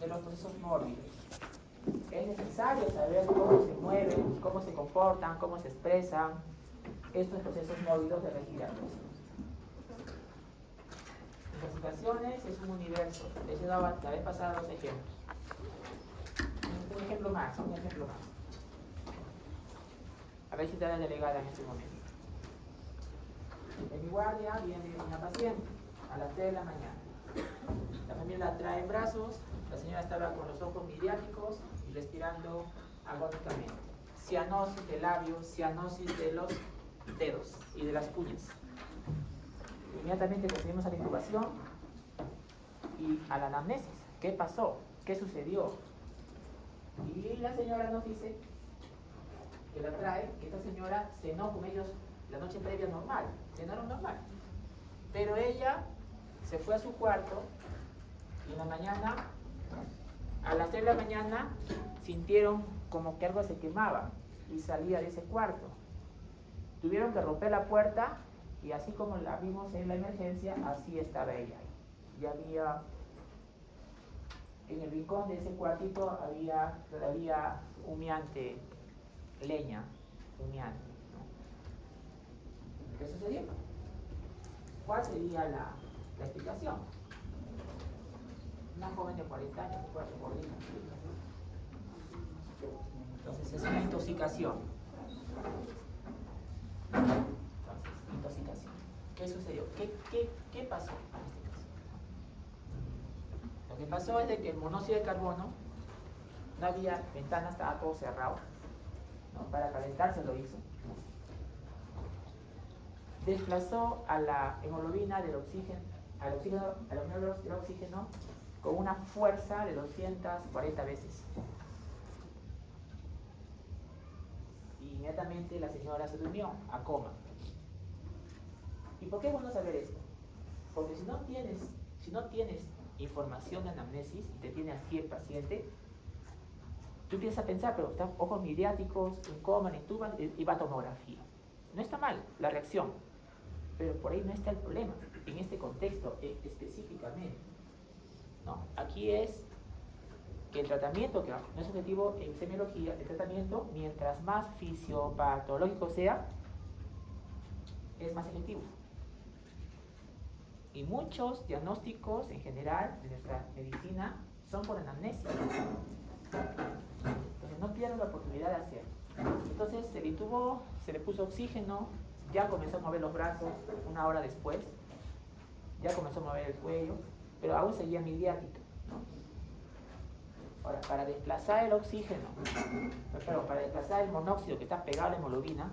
de los procesos mórbidos. Es necesario saber cómo se mueven, cómo se comportan, cómo se expresan estos procesos mórbidos de respiración. Intoxicaciones es un universo. Les he dado la vez pasada 2 ejemplos. Un ejemplo más. A ver si está la delegada en este momento. En mi guardia viene una paciente a las 3 de la mañana. La familia la trae en brazos, la señora estaba con los ojos midriáticos y respirando agónicamente. Cianosis del labio, cianosis de los dedos y de las uñas. Inmediatamente procedimos a la intubación y a la anamnesis. ¿Qué pasó? ¿Qué sucedió? Y la señora nos dice que la trae, que esta señora cenó con ellos la noche previa normal, cenaron normal. Pero ella se fue a su cuarto y en la mañana, a las 3 de la mañana, sintieron como que algo se quemaba y salía de ese cuarto. Tuvieron que romper la puerta y así como la vimos en la emergencia, así estaba ella. Y había, en el rincón de ese cuartito, había todavía humeante, leña humeante, ¿no? ¿Qué sucedió? ¿Cuál sería la explicación? Una joven de 40 años, entonces es una intoxicación. Entonces, intoxicación. ¿Qué sucedió? ¿Qué pasó en este caso? Lo que pasó es de que el monóxido de carbono, no había ventanas, estaba todo cerrado, ¿no? Para calentarse lo hizo. Desplazó a la hemoglobina del oxígeno, al monóxido del oxígeno con una fuerza de 240 veces. Y inmediatamente la señora se durmió a coma. ¿Y por qué es bueno saber esto? Porque si no tienes información de anamnesis y te tiene así el paciente, tú empiezas a pensar, pero están ojos midriáticos, en coma, en tuba y va a tomografía. No está mal la reacción, pero por ahí no está el problema, en este contexto específicamente, ¿no? Aquí es que el tratamiento, que no es objetivo en semiología, el tratamiento, mientras más fisiopatológico sea, es más efectivo. Y muchos diagnósticos en general de nuestra medicina son por anamnesis. Entonces no pierdan la oportunidad de hacerlo. Entonces se le intubó, se le puso oxígeno, ya comenzó a mover los brazos 1 hora después, ya comenzó a mover el cuello, pero aún seguía midriática, ¿no? Ahora, para desplazar el oxígeno, para desplazar el monóxido que está pegado a la hemoglobina,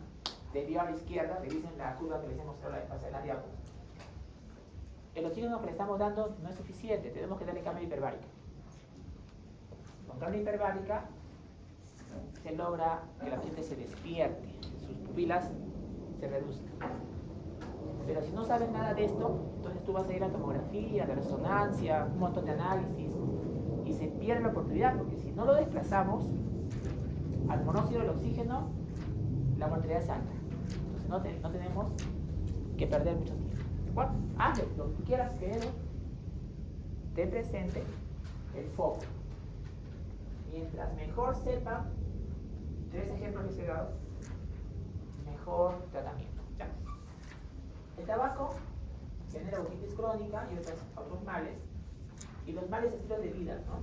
desvió a la izquierda, revisen la curva que les he mostrado la vez pasada en la diapo. El oxígeno que le estamos dando no es suficiente, tenemos que darle cambio hiperbárica. Con cambio hiperbárica se logra que la paciente se despierte, sus pupilas se reduzcan. Pero si no sabes nada de esto, entonces tú vas a ir a tomografía, a la resonancia, un montón de análisis, y se pierde la oportunidad, porque si no lo desplazamos al monóxido del oxígeno, la mortalidad es alta. Entonces no tenemos que perder mucho tiempo. Bueno, hazle lo que quieras, pero ten presente el foco. Mientras mejor sepa, 3 ejemplos que se he dado, mejor tratamiento. ¿Ya? El tabaco genera bronquitis crónica y otros males, y los males estilos de vida, ¿no?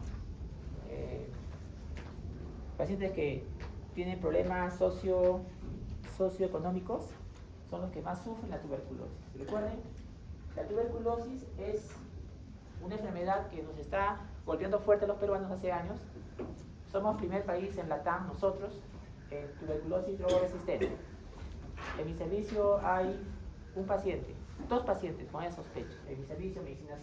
Pacientes que tienen problemas socioeconómicos son los que más sufren la tuberculosis. Recuerden, la tuberculosis es una enfermedad que nos está golpeando fuerte a los peruanos hace años. Somos primer país en Latam, nosotros, en tuberculosis drogoresistente. En mi servicio hay 2 pacientes con esa sospecha, en mi servicio de medicina.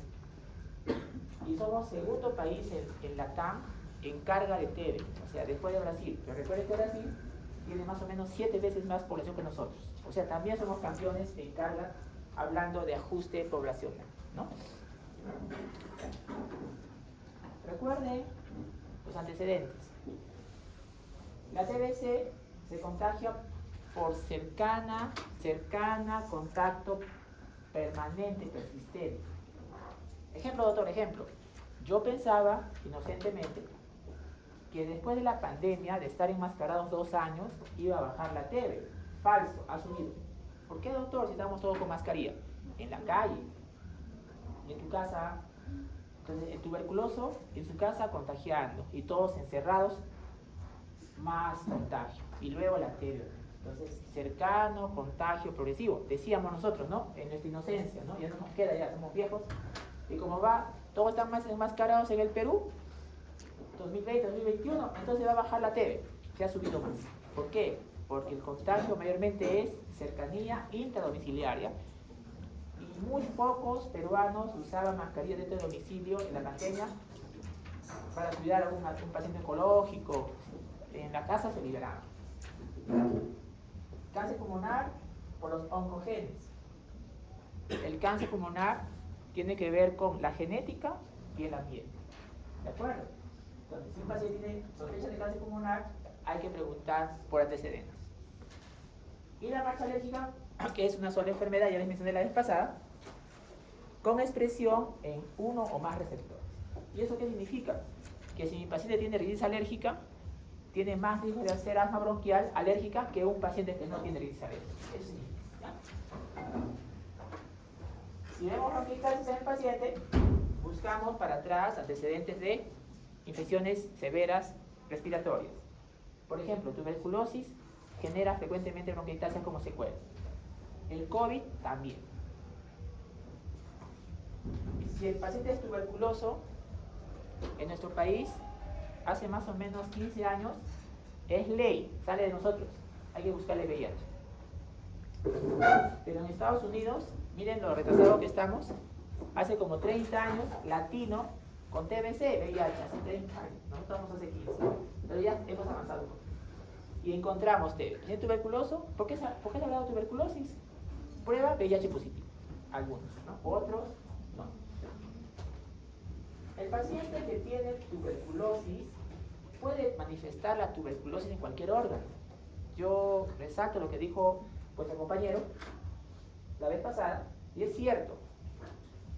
Y somos segundo país en Latam en carga de TB, o sea, después de Brasil. Pero recuerden que Brasil tiene más o menos 7 veces más población que nosotros. O sea, también somos campeones en carga, hablando de ajuste poblacional, ¿no? Recuerden los antecedentes. La TBC se contagia por cercana, contacto permanente, persistente. Ejemplo, doctor, ejemplo. Yo pensaba, inocentemente, que después de la pandemia, de estar enmascarados 2 años, iba a bajar la TB. Falso, ha subido. ¿Por qué, doctor, si estamos todos con mascarilla? En la calle, en tu casa. Entonces, el tuberculoso en su casa contagiando y todos encerrados, más contagio. Y luego la TB. Entonces, cercano, contagio progresivo. Decíamos nosotros, ¿no? En nuestra inocencia, ¿no? Ya no nos queda, ya somos viejos. Y como va, todos están más enmascarados en el Perú, 2020, 2021, entonces va a bajar la TB. Se ha subido más. ¿Por qué? Porque el contagio mayormente es cercanía intradomiciliaria. Y muy pocos peruanos usaban mascarilla dentro del domicilio en la pandemia para cuidar a un paciente oncológico. En la casa se liberaban. Cáncer pulmonar por los oncogenes. El cáncer pulmonar tiene que ver con la genética y el ambiente. ¿De acuerdo? Entonces, si un paciente tiene sospecha de cáncer pulmonar, hay que preguntar por antecedentes. Y la marcha alérgica, que es una sola enfermedad, ya les mencioné la vez pasada, con expresión en uno o más receptores. ¿Y eso qué significa? Que si mi paciente tiene rinitis alérgica, tiene más riesgo de hacer asma bronquial alérgica que un paciente que no tiene rinitis alérgica. Eso significa. Si vemos bronquitis en el paciente, buscamos para atrás antecedentes de infecciones severas respiratorias. Por ejemplo, tuberculosis genera frecuentemente bronquitis como secuela. El COVID también. Si el paciente es tuberculoso, en nuestro país, hace más o menos 15 años, es ley, sale de nosotros, hay que buscarle VIH. Pero en Estados Unidos, miren lo retrasado que estamos, hace como 30 años, latino, con TBC, VIH, hace 30 años, nosotros estamos hace 15, pero ya hemos avanzado. Y encontramos TB. ¿Es tuberculoso? ¿Por qué se ha hablado de tuberculosis? Prueba VIH positivo, algunos, ¿no? Otros no. El paciente que tiene tuberculosis puede manifestar la tuberculosis en cualquier órgano. Yo resalto lo que dijo vuestro compañero la vez pasada, y es cierto.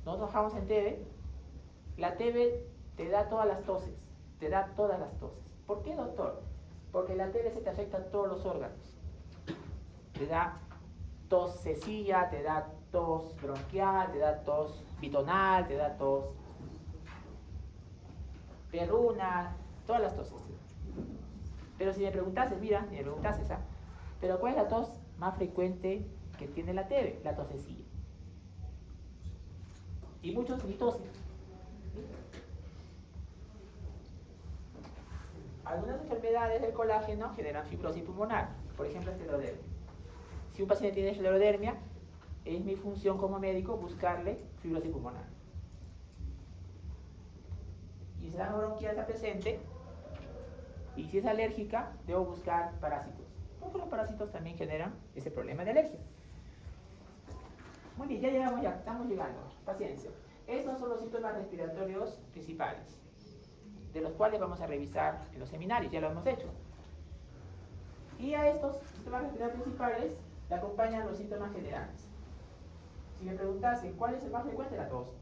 Nosotros trabajamos en TB, la TB te da todas las toses, te da todas las toses. ¿Por qué, doctor? Porque la TB se te afecta a todos los órganos. Te da tos sencilla, te da tos bronquial, te da tos bitonal, te da tos perruna, todas las toses. Pero si me preguntases, mira, si me preguntases, pero ¿cuál es la tos más frecuente que tiene la TB? La tos sencilla. Y muchos ni tosen. Algunas enfermedades del colágeno generan fibrosis pulmonar, por ejemplo, esclerodermia. Si un paciente tiene esclerodermia, es mi función como médico buscarle fibrosis pulmonar. Y si la asma bronquial está presente, y si es alérgica, debo buscar parásitos, porque los parásitos también generan ese problema de alergia. Muy bien, ya llegamos, ya estamos llegando. Paciencia. Estos son los síntomas respiratorios principales, de los cuales vamos a revisar en los seminarios, ya lo hemos hecho. Y a estos síntomas respiratorios principales le acompañan los síntomas generales. Si me preguntasen cuál es el más frecuente, la tos.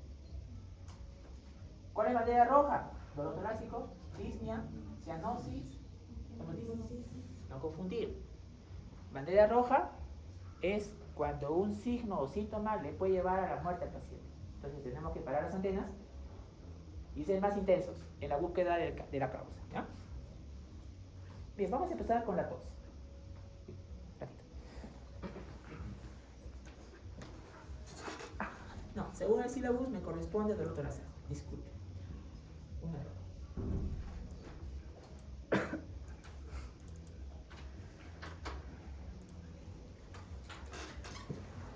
¿Cuál es la bandera roja? Dolor torácico, disnea, cianosis, no confundir. Bandera roja es cuando un signo o síntoma le puede llevar a la muerte al paciente. Entonces tenemos que parar las antenas y ser más intensos en la búsqueda de la causa. ¿Ya? Bien, vamos a empezar con la tos. No, según el sílabus me corresponde dolor torácico. Disculpe. Una error.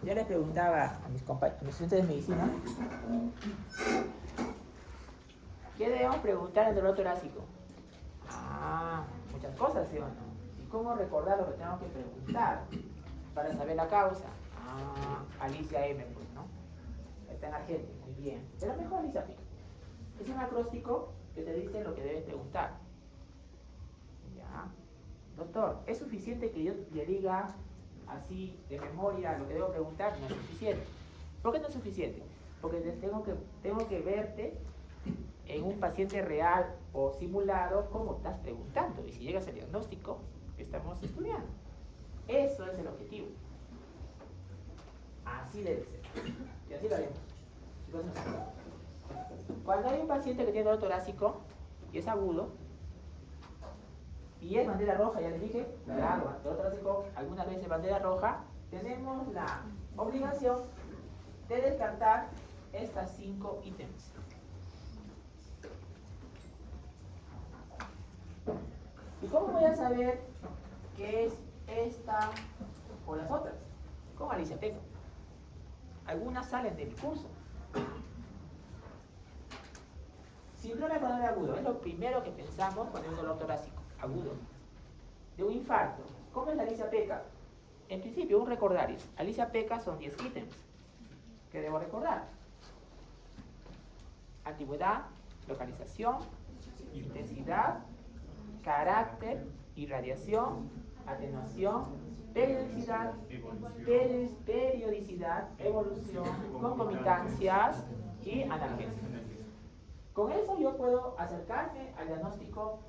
Ya les preguntaba a mis estudiantes de medicina, ¿qué debemos preguntar al dolor torácico? Muchas cosas, ¿sí o no? ¿Y cómo recordar lo que tengo que preguntar para saber la causa? Alicia M, pues, ¿no? Está en Argentina, muy bien. Pero mejor Alicia P. Es un acróstico que te dice lo que debes preguntar. Ya. Doctor, ¿es suficiente que yo le diga así de memoria lo que debo preguntar? No es suficiente. ¿Por qué no es suficiente? Porque tengo que verte en un paciente real o simulado como estás preguntando. Y si llegas al diagnóstico, estamos estudiando. Eso es el objetivo. Así debe ser. Y así lo haremos. Cuando hay un paciente que tiene dolor torácico y es agudo, y es bandera roja, ya les dije, claro, dolor torácico, algunas veces bandera roja, tenemos la obligación de descartar estas 5 ítems. ¿Y cómo voy a saber qué es esta o las otras? Con Alicia Peca. Algunas salen del curso. Síndrome coronario agudo, es lo primero que pensamos cuando hay un dolor torácico, agudo. De un infarto. ¿Cómo es la Alicia Peca? En principio, un recordario. Alicia Peca son 10 ítems que debo recordar. Antigüedad, localización, intensidad, carácter, irradiación, atenuación, periodicidad, evolución, concomitancias y analgesia. Con eso yo puedo acercarme al diagnóstico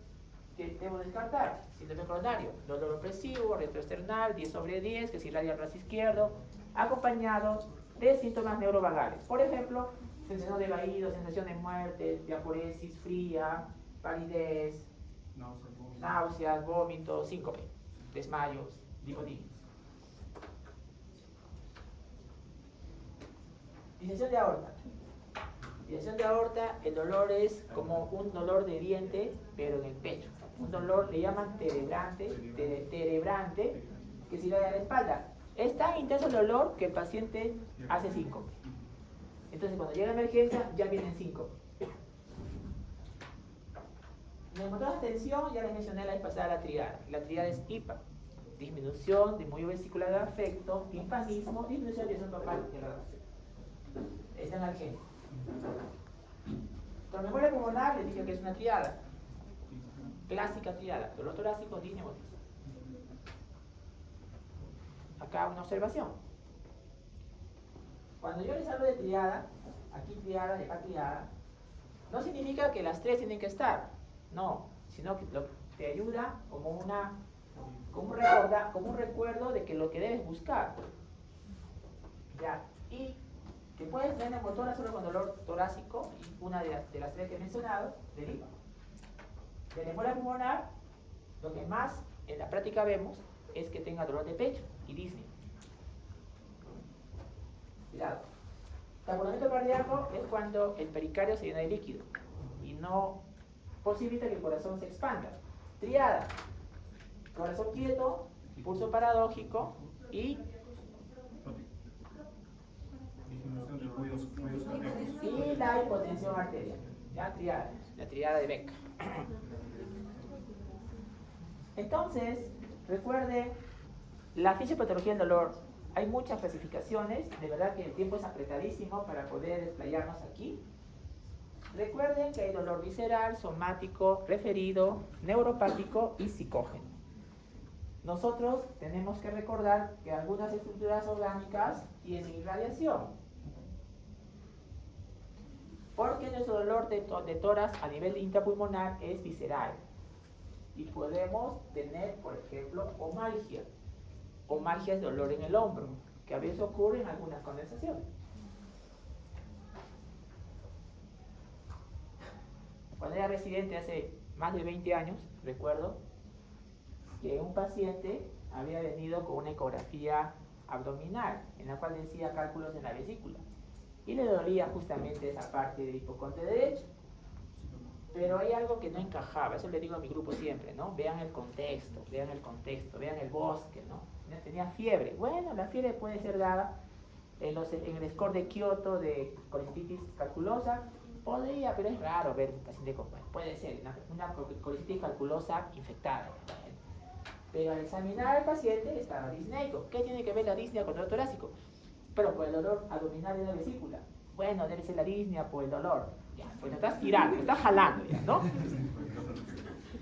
que debo descartar. Síndrome coronario, dolor opresivo, retroesternal, 10/10, que se irradia al brazo izquierdo, acompañado de síntomas neurovagales. Por ejemplo, sensación de vaído, sensación de muerte, diaforesis fría, palidez, náuseas, vómitos, síncope, desmayos, lipodías. Disección de aorta. Disección de aorta, el dolor es como un dolor de diente, pero en el pecho. Un dolor, le llaman terebrante, que se irradia a la espalda. Es tan intenso el dolor que el paciente hace síncope. Entonces, cuando llega la emergencia, ya vienen síncope. Neumotoras de tensión, ya les mencioné la vez pasada la triada. La triada es IPA. Disminución de movimiento vesicular de afecto, timpanismo, disminución de presión total y relación. Está en la gente. Con memoria pulmonar les dije que es una triada. Clásica triada. Dolor torácico, disnea, neumotis. Acá una observación. Cuando yo les hablo de triada, aquí triada y acá triada, no significa que las 3 tienen que estar. No, sino que te ayuda como un recuerdo de que lo que debes buscar. Ya. Y que puedes tener neumotora solo con dolor torácico, y una de las 3 que he mencionado, deriva. De neumonía pulmonar, lo que más en la práctica vemos es que tenga dolor de pecho y disnea. Cuidado. Taponamiento cardíaco es cuando el pericardio se llena de líquido y no posibilita que el corazón se expanda. Triada. Corazón quieto, pulso paradójico y la hipotensión arterial. Ya, triada. La triada de Beck. Entonces, recuerde, la fisiopatología del dolor, hay muchas clasificaciones, de verdad que el tiempo es apretadísimo para poder desplayarnos aquí. Recuerden que hay dolor visceral, somático, referido, neuropático y psicógeno. Nosotros tenemos que recordar que algunas estructuras orgánicas tienen irradiación. Porque nuestro dolor de tórax a nivel intrapulmonar es visceral. Y podemos tener, por ejemplo, omalgia. Omalgia es dolor en el hombro, que a veces ocurre en algunas condensaciones. Cuando era residente hace más de 20 años, recuerdo que un paciente había venido con una ecografía abdominal, en la cual decía cálculos en la vesícula. Y le dolía justamente esa parte del hipocondrio derecho. Pero hay algo que no encajaba, eso le digo a mi grupo siempre, ¿no? Vean el contexto, vean el bosque, ¿no? Tenía fiebre. Bueno, la fiebre puede ser dada en el score de Kioto de colititis calculosa. Podría, pero es raro ver un paciente con... Puede ser una colititis calculosa infectada. Pero al examinar al paciente estaba disneico. ¿Qué tiene que ver la disnea con el dolor torácico? Pero por el dolor abdominal de la vesícula. Bueno, debe ser la disnea por el dolor. Ya, pues lo estás tirando, lo estás jalando ya, ¿no?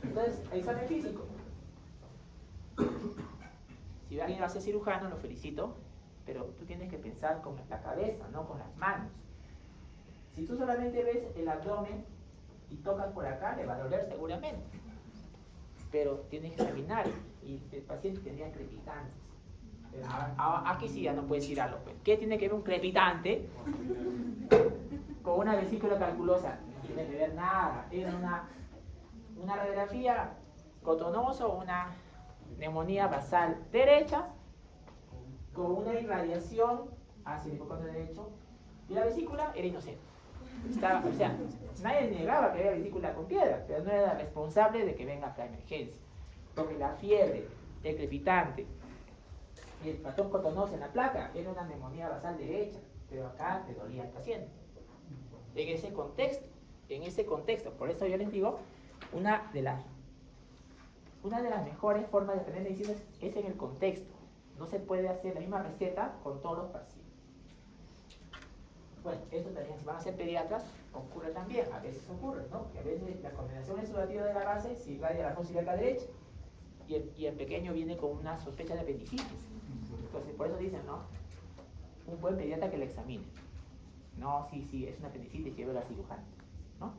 Entonces, el examen físico. Si alguien va a ser cirujano, lo felicito, pero tú tienes que pensar con la cabeza, no con las manos. Si tú solamente ves el abdomen, y tocas por acá, le va a doler seguramente. Pero tienes que examinar y el paciente tendría crepitantes. Aquí sí ya no puedes tirarlo. ¿Qué tiene que ver un crepitante con una vesícula calculosa? No tiene que ver nada. Es una radiografía cotonoso, una neumonía basal derecha con una irradiación hacia el hipocondrio derecho y la vesícula era inocente. O sea, nadie negaba que había vesícula con piedra, pero no era responsable de que venga la emergencia. Porque la fiebre, el crepitante y el patrón cotonoso en la placa era una neumonía basal derecha, pero acá le dolía al paciente. En ese contexto, por eso yo les digo, una de las mejores formas de aprender medicina es en el contexto. No se puede hacer la misma receta con todos los pacientes. Bueno, esto también, si van a ser pediatras, ocurre también, a veces ocurre, ¿no? Que a veces la combinación exudativa de la base se irradia a la fosa ilíaca derecha y el pequeño viene con una sospecha de apendicitis. Entonces, por eso dicen, ¿no? Un buen pediatra que le examine. No, sí, es una apendicitis, llévelo al cirujano, ¿no?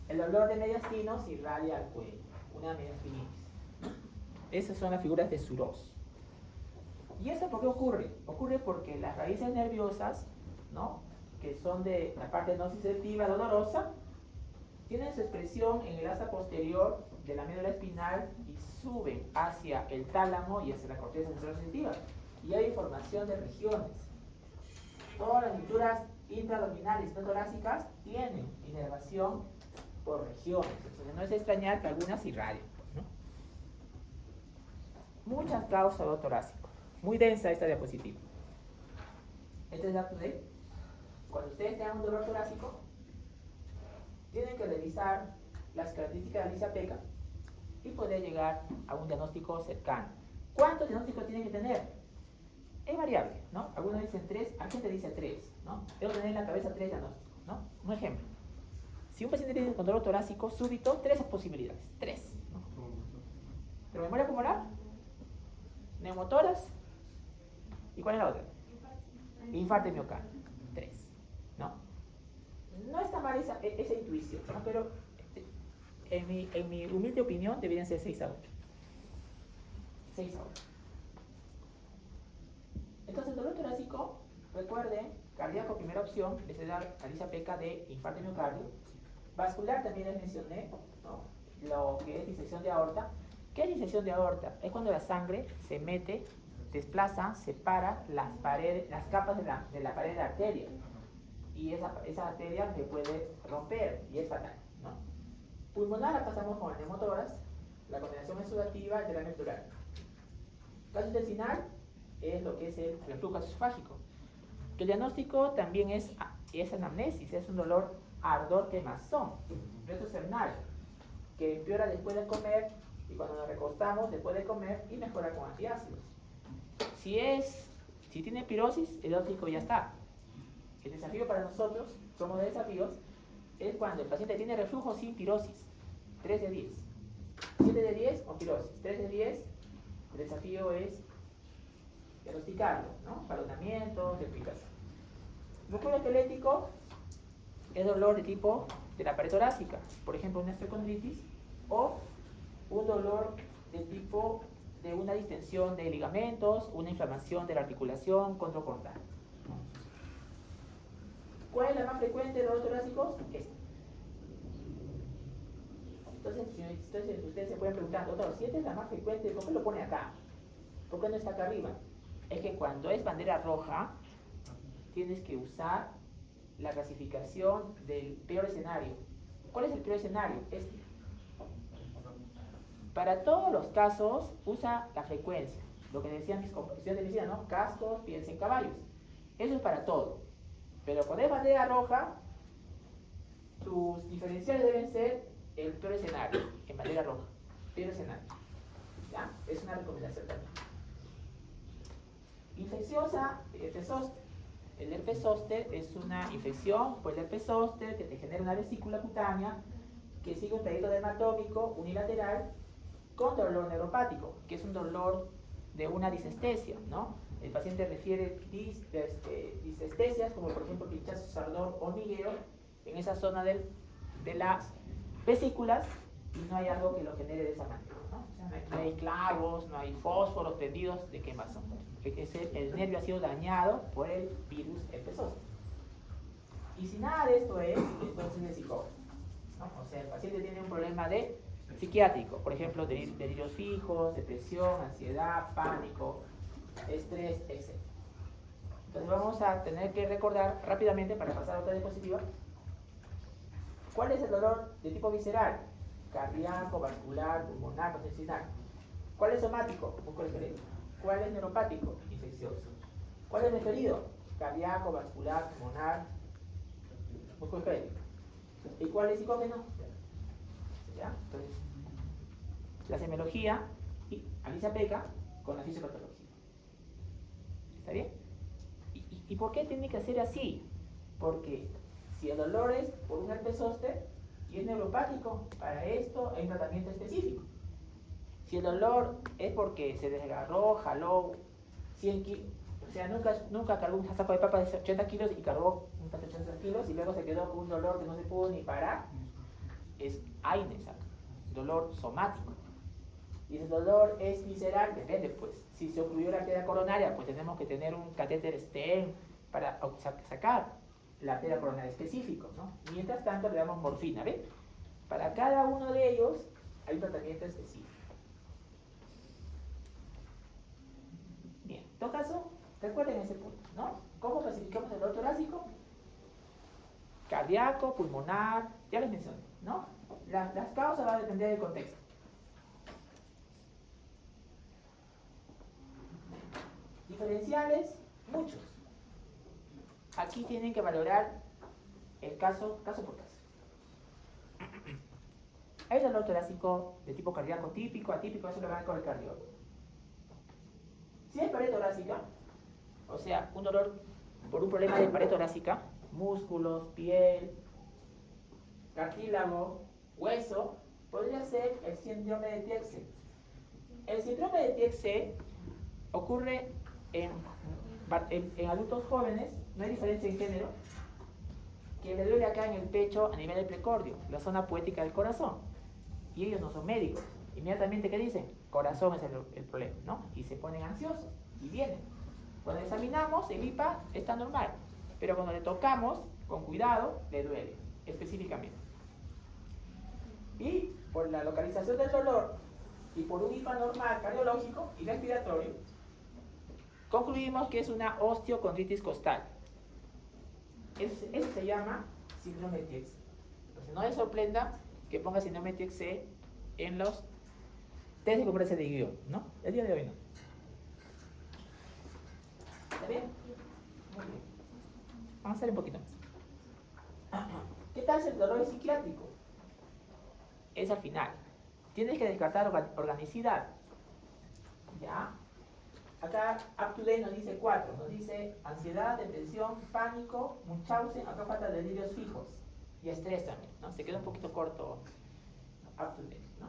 El dolor de mediastinos irradia al cuello, una mediastinitis. Esas son las figuras de Suros. ¿Y eso por qué ocurre? Ocurre porque las raíces nerviosas, ¿no? Que son de la parte nociceptiva dolorosa, tienen su expresión en el asa posterior de la médula espinal y suben hacia el tálamo y hacia la corteza sensitiva. Y hay formación de regiones. Todas las estructuras intraabdominales no torácicas tienen inervación por regiones. Entonces no es extrañar que algunas irradien, ¿no? Muchas causas de dolor torácico. Muy densa esta diapositiva. Este es dato de cuando ustedes tengan un dolor torácico, tienen que revisar las características de Alicia-Peca y poder llegar a un diagnóstico cercano. ¿Cuántos diagnósticos tienen que tener? Es variable, ¿no? Algunos dicen 3, hay gente dice 3, ¿no? Debo tener en la cabeza 3 diagnósticos, ¿no? Un ejemplo. Si un paciente tiene un dolor torácico súbito, 3 posibilidades, 3, ¿no? ¿Pero memoria pulmonar? ¿Neumotoras? ¿Y cuál es la otra? Infarto de miocardio, 3, ¿no? No está mal esa intuición, ¿no? Pero en mi humilde opinión deberían ser 6 a 8. 6 a 8. Entonces, el dolor torácico, recuerden, cardíaco primera opción, les da Alicia-Peca de infarto de miocardio. Vascular también les mencioné, ¿no? Lo que es disección de aorta. ¿Qué es disección de aorta? Es cuando la sangre se mete, desplaza, separa las capas de la pared de la arteria. Y esa arteria se puede romper y es fatal, ¿no? Pulmonar la pasamos con el neumotórax, la combinación exudativa y de la medular. Caso intestinal es lo que es el reflujo esofágico. El diagnóstico también es anamnesis, es un dolor ardor quemazón, retrosternal, que empeora después de comer y cuando nos recostamos después de comer y mejora con antiácidos. Si tiene pirosis, el diagnóstico ya está. El desafío para nosotros, somos de desafíos, es cuando el paciente tiene reflujo sin pirosis. 3 de 10. 7 de 10 con pirosis. 3 de 10, el desafío es diagnosticarlo, ¿no? Balonamientos, explicación. Músculo esquelético es dolor de tipo de la pared torácica, por ejemplo, una osteocondritis o un dolor de tipo de una distensión de ligamentos, una inflamación de la articulación controcondral. ¿Cuál es la más frecuente de los dolores torácicos? Esta. Entonces, ustedes se pueden preguntar, doctor, si esta es la más frecuente, ¿por qué lo pone acá? ¿Por qué no está acá arriba? Es que cuando es bandera roja, tienes que usar la clasificación del peor escenario. ¿Cuál es el peor escenario? Este. Para todos los casos, usa la frecuencia. Lo que decían mis estudiantes de medicina, ¿no? Cascos, piensa en caballos. Eso es para todo. Pero cuando es bandera roja, tus diferenciales deben ser el peor escenario, en bandera roja. Peor escenario. ¿Ya? Es una recomendación también. Infecciosa, herpes zóster. El herpes zóster es una infección por el herpes zóster que te genera una vesícula cutánea que sigue un pedito dermatómico unilateral con dolor neuropático, que es un dolor de una disestesia, ¿no? el paciente refiere disestesias, como por ejemplo pinchazo, ardor, hormigueo, en esa zona de las vesículas, y no hay algo que lo genere de esa manera, ¿no? O sea, no hay clavos, no hay fósforos prendidos de quemazón. El nervio ha sido dañado por el virus herpes zóster. Y si nada de esto es, entonces es psicópata, ¿no? O sea, el paciente tiene un problema de psiquiátrico, por ejemplo, delirios fijos, depresión, ansiedad, pánico, estrés, etc. Entonces vamos a tener que recordar rápidamente, para pasar a otra diapositiva, ¿cuál es el dolor de tipo visceral? Cardíaco, vascular, pulmonar, gastrointestinal. ¿Cuál es somático? Musculoesquelético. ¿Cuál es neuropático? Infeccioso. ¿Cuál es referido? Cardíaco, vascular, pulmonar, musculoesquelético. ¿Y cuál es psicógeno? ¿Ya? Entonces, la semiología y aquí se aplica con la fisiopatología. ¿Está bien? ¿Y por qué tiene que ser así? Porque si el dolor es por un herpes zóster y es neuropático, para esto hay un tratamiento específico. Si el dolor es porque se desgarró, jaló 100 kilos, o sea, nunca cargó un saco de papas de 80 kilos y cargó un saco de 80 kilos y luego se quedó con un dolor que no se pudo ni parar, es AINES, dolor somático. Y si el dolor es visceral, depende, pues. Si se ocluyó la arteria coronaria, pues tenemos que tener un catéter stent para sacar la arteria coronaria específico, ¿no? Mientras tanto le damos morfina, ¿ven? Para cada uno de ellos hay un tratamiento específico. Bien, en todo caso, recuerden ese punto, ¿no? ¿Cómo clasificamos el dolor torácico? Cardíaco, pulmonar, ya les mencioné, ¿no? Las causas van a depender del contexto. Diferenciales, muchos. Aquí tienen que valorar el caso por caso. Hay dolor torácico de tipo cardíaco típico, atípico, eso lo van con el cardiólogo. Si hay pared torácica, o sea, un dolor por un problema de pared torácica, músculos, piel, cartílago, hueso, podría ser el síndrome de Tietze. El síndrome de Tietze ocurre en adultos jóvenes, no hay diferencia en género, que le duele acá en el pecho a nivel del precordio, la zona poética del corazón. Y ellos no son médicos. Inmediatamente, ¿qué dicen? Corazón es el problema, ¿no? Y se ponen ansiosos y vienen. Cuando examinamos, el IPA está normal, pero cuando le tocamos, con cuidado, le duele, específicamente. Y por la localización del dolor y por un IPA normal cardiológico y respiratorio, concluimos que es una osteocondritis costal. Eso se llama síndrome de Tietze. Entonces no les sorprenda que ponga síndrome de Tietze en los test de concurrencia de guión, ¿no? El día de hoy no. ¿Está bien? Muy bien. Vamos a hacer un poquito más. ¿Qué tal si el dolor es psiquiátrico? Es al final. Tienes que descartar organicidad. ¿Ya? Acá, up to date nos dice 4. Nos dice ansiedad, depresión, pánico, Munchausen, acá falta delirios fijos. Y estrés también, ¿no? Se queda un poquito corto up to date, ¿no?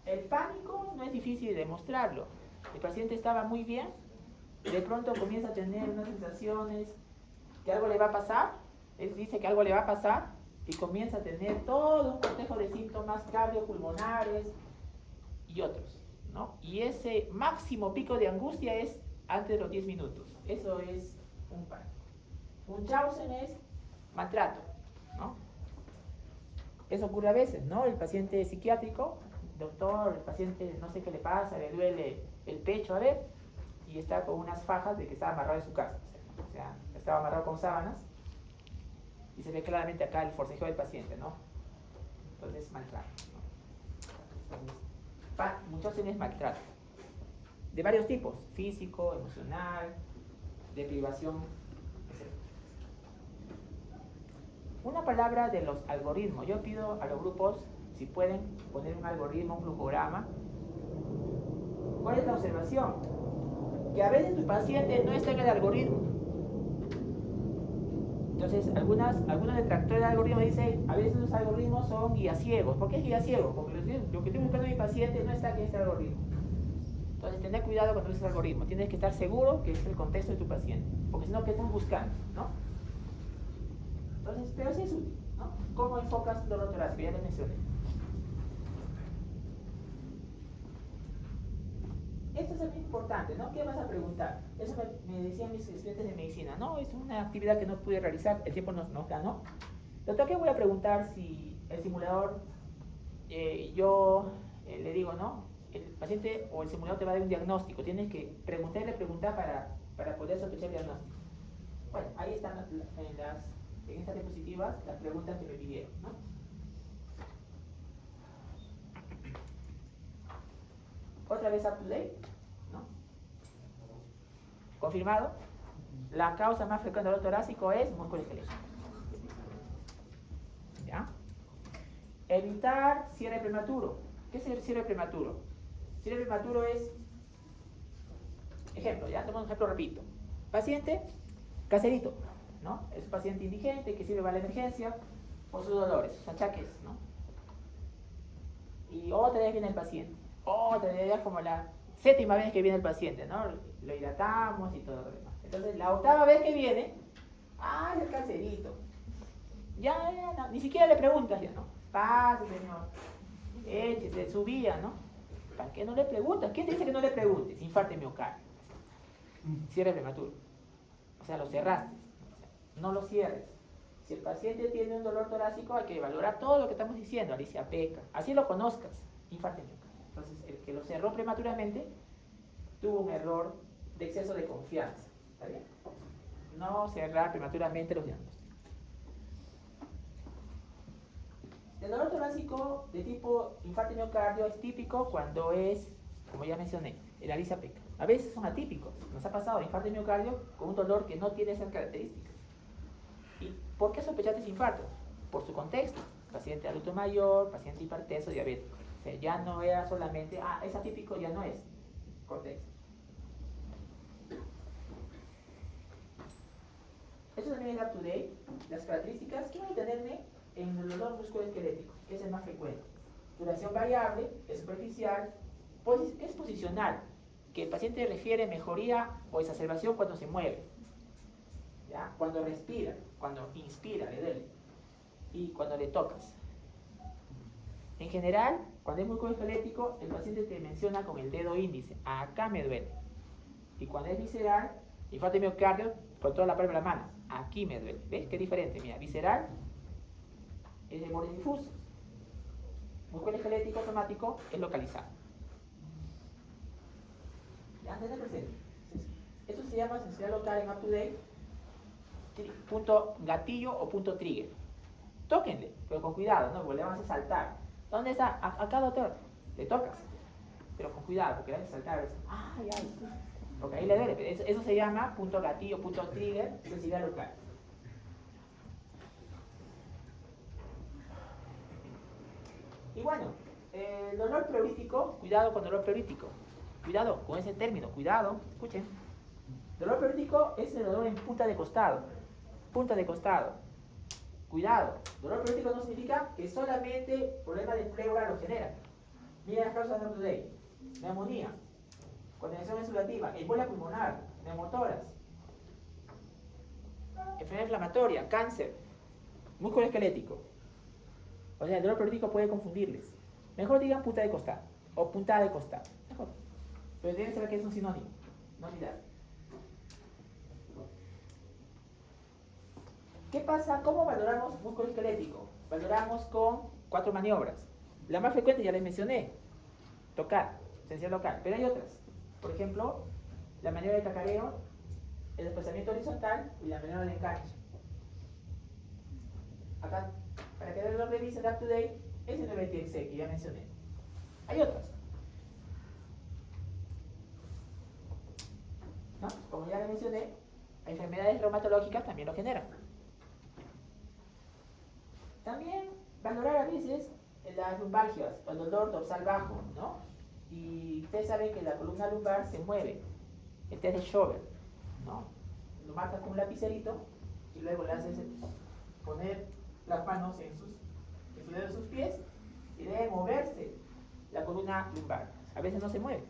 El pánico no es difícil de demostrarlo. El paciente estaba muy bien, de pronto comienza a tener unas sensaciones que algo le va a pasar. Él dice que algo le va a pasar y comienza a tener todo un cortejo de síntomas cardiopulmonares y otros, ¿no? Y ese máximo pico de angustia es antes de los 10 minutos. Eso es un pánico. Munchausen es maltrato, ¿no? Eso ocurre a veces, ¿no? El paciente psiquiátrico, doctor, el paciente no sé qué le pasa, le duele el pecho, a ver, y está con unas fajas de que estaba amarrado en su casa. O sea, estaba amarrado con sábanas y se ve claramente acá el forcejeo del paciente, ¿no? Entonces, maltrato, ¿no? Entonces, Munchausen es maltrato. De varios tipos, físico, emocional, de privación, etc. Una palabra de los algoritmos. Yo pido a los grupos, si pueden, poner un algoritmo, un flujograma. ¿Cuál es la observación? Que a veces tu paciente no está en el algoritmo. Entonces, algunos detractores del algoritmo dicen, a veces los algoritmos son guías ciegos. ¿Por qué es guía ciego? Porque lo que estoy buscando en mi paciente no está en este algoritmo. Entonces, tener cuidado cuando uses el algoritmo. Tienes que estar seguro que es el contexto de tu paciente. Porque si no, ¿qué estás buscando? ¿No? Entonces, pero sí es útil, ¿no? ¿Cómo enfocas dolor torácico? Ya les mencioné. Esto es muy importante, ¿no? ¿Qué vas a preguntar? Eso me decían mis estudiantes de medicina. No, es una actividad que no pude realizar, el tiempo nos ganó. Doctor, ¿qué voy a preguntar si el simulador, le digo, ¿no? El paciente o el simulador te va a dar un diagnóstico. Tienes que preguntar para poder sospechar el diagnóstico. Bueno, ahí están en estas diapositivas las preguntas que me pidieron, ¿no? Otra vez up to date, ¿no? Confirmado. La causa más frecuente del dolor torácico es musculoesquelético. ¿Ya? Evitar cierre prematuro. ¿Qué es el cierre prematuro? Cierre prematuro es, ejemplo, ya tenemos un ejemplo, repito. Paciente caserito, ¿no? Es un paciente indigente que sirve para la emergencia por sus dolores, sus achaques, ¿no? Y otra vez viene el paciente. Otra vez, como la 7ª vez que viene el paciente, ¿no? Lo hidratamos y todo lo demás. Entonces, la 8ª vez que viene, es el caserito. Ya, no, ni siquiera le preguntas ya, ¿no? Pase, señor. Échese, subía, ¿no? ¿Para qué no le preguntas? ¿Quién te dice que no le preguntes? Infarto miocardio. Cierre prematuro. O sea, lo cerraste. O sea, no lo cierres. Si el paciente tiene un dolor torácico, hay que valorar todo lo que estamos diciendo, Alicia Peca. Así lo conozcas, infarto miocardio. Entonces, el que lo cerró prematuramente tuvo un error de exceso de confianza. ¿Está bien? No cerrar prematuramente los diagnósticos. El dolor torácico de tipo infarto miocardio es típico cuando es, como ya mencioné, el Alicia Peca. A veces son atípicos. Nos ha pasado infarto miocardio con un dolor que no tiene esas características. ¿Y por qué sospechaste ese infarto? Por su contexto. Paciente adulto mayor, paciente hipertenso, diabético. O sea, ya no era solamente, es atípico, ya no es. Contexto. Esto también es up to date. Las características que voy a tenerme en el dolor musculoesquelético, que es el más frecuente. Duración variable, es superficial, es posicional, que el paciente refiere mejoría o exacerbación cuando se mueve, ¿ya? Cuando respira, cuando inspira, le duele, y cuando le tocas. En general, cuando es musculoesquelético, el paciente te menciona con el dedo índice, acá me duele. Y cuando es visceral, infarto de miocardio, con toda la palma de la mano, aquí me duele. ¿Ves qué diferente? Mira, visceral es de borde difuso. Musculoesquelético somático es localizado. ¿Ya? Tened presente. Esto se llama sensibilidad local en up to date, punto gatillo o punto trigger. Tóquenle, pero con cuidado, ¿no? Porque le vamos a saltar. ¿Dónde está? Acá, doctor. Le tocas, pero con cuidado, porque le vas a saltar. Porque ahí le duele. Eso se llama punto gatillo, punto trigger, sensibilidad local. Y bueno, el dolor pleurítico, cuidado con dolor pleurítico. Cuidado con ese término, cuidado, escuchen. Dolor pleurítico es el dolor en punta de costado. Punta de costado. Cuidado, dolor pleurítico no significa que solamente problema de pleura lo genera. Miren las causas de up to date. Neumonía, condensación exudativa, embolia pulmonar, neumotoras, enfermedad inflamatoria, cáncer, músculo esquelético. O sea, el dolor pleurítico puede confundirles. Mejor digan punta de costado o puntada de costado. Mejor. Pero deben saber que es un sinónimo. No olvidar. ¿Qué pasa? ¿Cómo valoramos músculo esquelético? Valoramos con 4 maniobras. La más frecuente ya les mencioné. Tocar, sensibilidad local. Pero hay otras. Por ejemplo, la maniobra de cacareo, el desplazamiento horizontal y la maniobra de enganche. Acá, para que lo revisen up to date, es el 9TXC que ya mencioné. Hay otras. ¿No? Como ya les mencioné, enfermedades reumatológicas también lo generan. También valorar a veces las lumbalgias, el dolor dorsal bajo, ¿no? Y ustedes saben que la columna lumbar se mueve, el test de Schober, ¿no? Lo marcas con un lapicerito y luego le haces poner las manos en sus dedos de sus pies y debe moverse la columna lumbar. A veces no se mueve.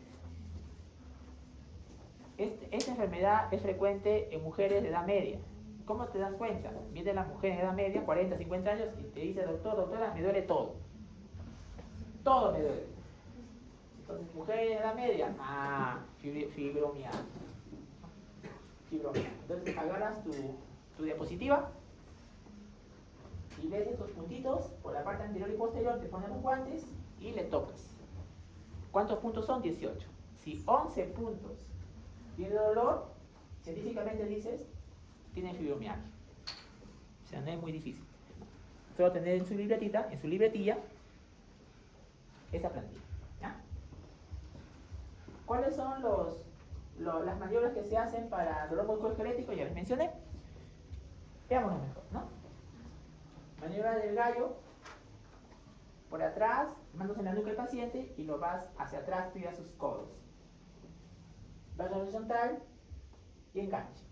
Esta enfermedad es frecuente en mujeres de edad media. ¿Cómo te das cuenta? Viene la mujer en edad media, 40, 50 años, y te dice, doctora, me duele todo. Todo me duele. Entonces, mujer en edad media, fibromialgia. Entonces, agarras tu diapositiva y ves estos puntitos por la parte anterior y posterior, te pones los guantes y le tocas. ¿Cuántos puntos son? 18. Si 11 puntos tiene dolor, científicamente dices, tiene fibromialgia. O sea, no es muy difícil. Solo tener en su libretilla, esta plantilla. ¿Ya? ¿Cuáles son las maniobras que se hacen para dolor musculoesquelético? Ya les mencioné. Veámoslo mejor, ¿no? Maniobra del gallo, por atrás, manos en la nuca del paciente y lo vas hacia atrás, tira sus codos. Vas horizontal y enganche.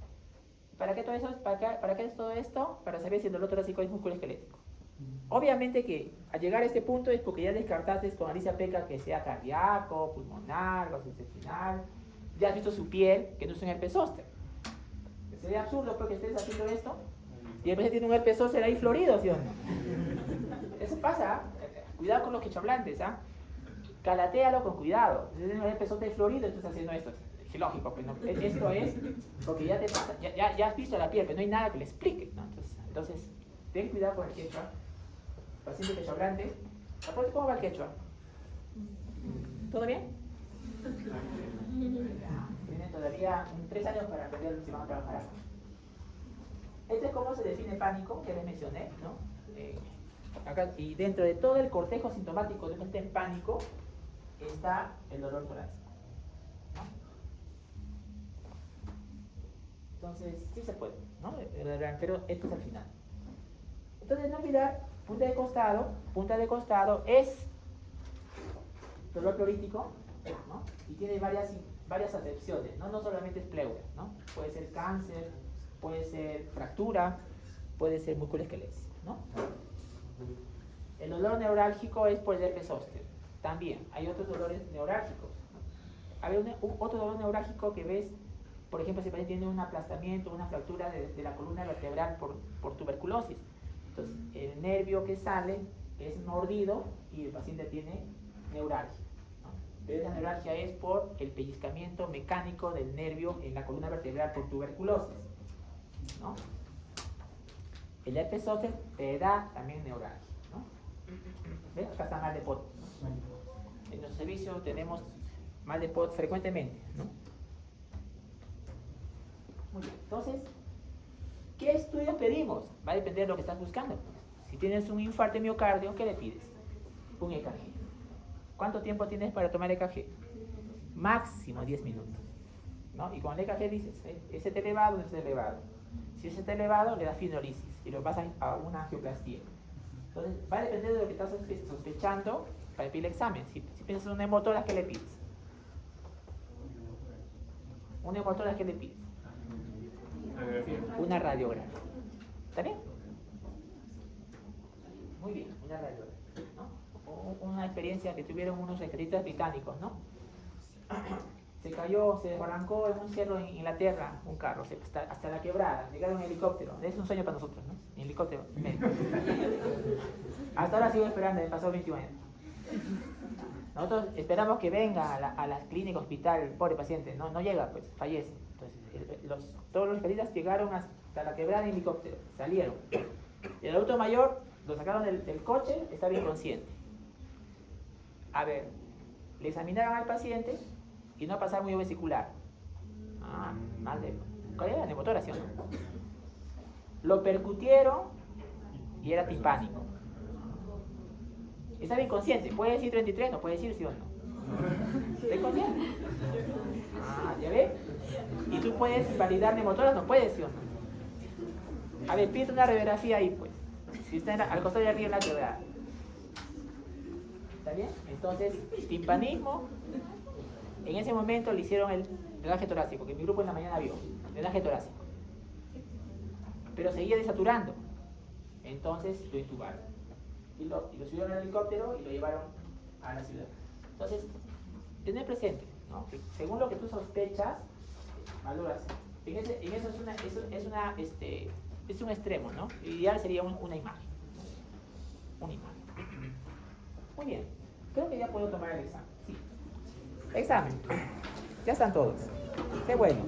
¿Para qué todo eso? ¿Para qué es todo esto? Para saber si el dolor torácico es musculoesquelético. Obviamente que al llegar a este punto es porque ya descartaste con Alicia Peca que sea cardíaco, pulmonar, gastrointestinal. Ya has visto su piel, que no es un herpes zóster. Sería absurdo porque estés haciendo esto y después tiene un herpes zóster ahí florido, ¿sí o no? Eso pasa. Cuidado con los quechablantes, ¿ah? Calatéalo con cuidado. Si tienes un herpes zóster florido, estás haciendo esto. Es lógico, pues no. Esto es porque ya te pasa, ya has visto la piel, pero no hay nada que le explique, ¿no? Entonces ten cuidado con el quechua. Paciente quechablante. ¿Cómo va el quechua? ¿Todo bien? Tienen todavía 3 años para aprender si van a trabajar acá. Este es cómo se define pánico, que les mencioné, ¿no? Acá, y dentro de todo el cortejo sintomático de un paciente en pánico está el dolor torácico. Entonces, sí se puede, ¿no? Pero esto es al final. Entonces, no olvidar, punta de costado es dolor pleurítico, ¿no? Y tiene varias acepciones, ¿no? No solamente es pleura, ¿no? Puede ser cáncer, puede ser fractura, puede ser musculoesquelesis, ¿no? El dolor neurálgico es por el herpes zóster. También hay otros dolores neurálgicos. Hay otro dolor neurálgico que ves. Por ejemplo, si el paciente tiene un aplastamiento, una fractura de la columna vertebral por tuberculosis. Entonces, el nervio que sale es mordido y el paciente tiene neuralgia, ¿no? Pero la neuralgia es por el pellizcamiento mecánico del nervio en la columna vertebral por tuberculosis, ¿no? El herpes zóster te da también neuralgia, ¿no? ¿Ves? Acá está mal de pot, ¿no? En nuestro servicio tenemos mal de pot frecuentemente, ¿no? Muy bien, entonces, ¿qué estudios pedimos? Va a depender de lo que estás buscando. Si tienes un infarto de miocardio, ¿qué le pides? Un EKG. ¿Cuánto tiempo tienes para tomar EKG? Máximo 10 minutos, ¿no? Y con el EKG dices, ¿es elevado o no es elevado? Si es elevado, le das fibrosis y lo pasas a una angioplastía. Entonces, va a depender de lo que estás sospechando para pedir el examen. Si piensas en una hemotórax, ¿qué le pides? Una hemotórax, ¿qué le pides? Una radiografía. ¿Está bien? Muy bien, una radiografía, ¿no? Una experiencia que tuvieron unos rescatistas británicos, ¿no? Se cayó, se desbarrancó en un cerro en Inglaterra un carro, hasta la quebrada, llegaron en helicóptero. Es un sueño para nosotros, ¿no? En helicóptero, médico. Hasta ahora sigo esperando, me pasó 21 años. Nosotros esperamos que venga a la clínica, hospital, pobre paciente, no llega, pues fallece. Entonces, todos los rescatistas llegaron hasta la quebrada en helicóptero, salieron. El adulto mayor lo sacaron del coche, estaba inconsciente. A ver, le examinaron al paciente y no pasaba muy vesicular. Mal de... ¿Cuál era? Neumotórax, ¿no? Lo percutieron y era timpánico. Estaba inconsciente. ¿Puede decir 33? No puede decir sí o no. ¿Está inconsciente? ¿Ya ves? Y tú puedes validar neumotórax, no puedes sí o no. A ver, pide una radiografía ahí, pues. Si está al costado de arriba en la quebrada. ¿Está bien? Entonces, timpanismo. En ese momento le hicieron el drenaje torácico, que mi grupo en la mañana vio. Drenaje torácico. Pero seguía desaturando. Entonces lo intubaron. Y lo subieron al helicóptero y lo llevaron a la ciudad. Entonces, tener presente, ¿no? Que según lo que tú sospechas, valoración. En eso es un extremo, ¿no? Ideal sería una imagen. Una imagen. Muy bien. Creo que ya puedo tomar el examen. Sí. Examen. Ya están todos. Qué bueno.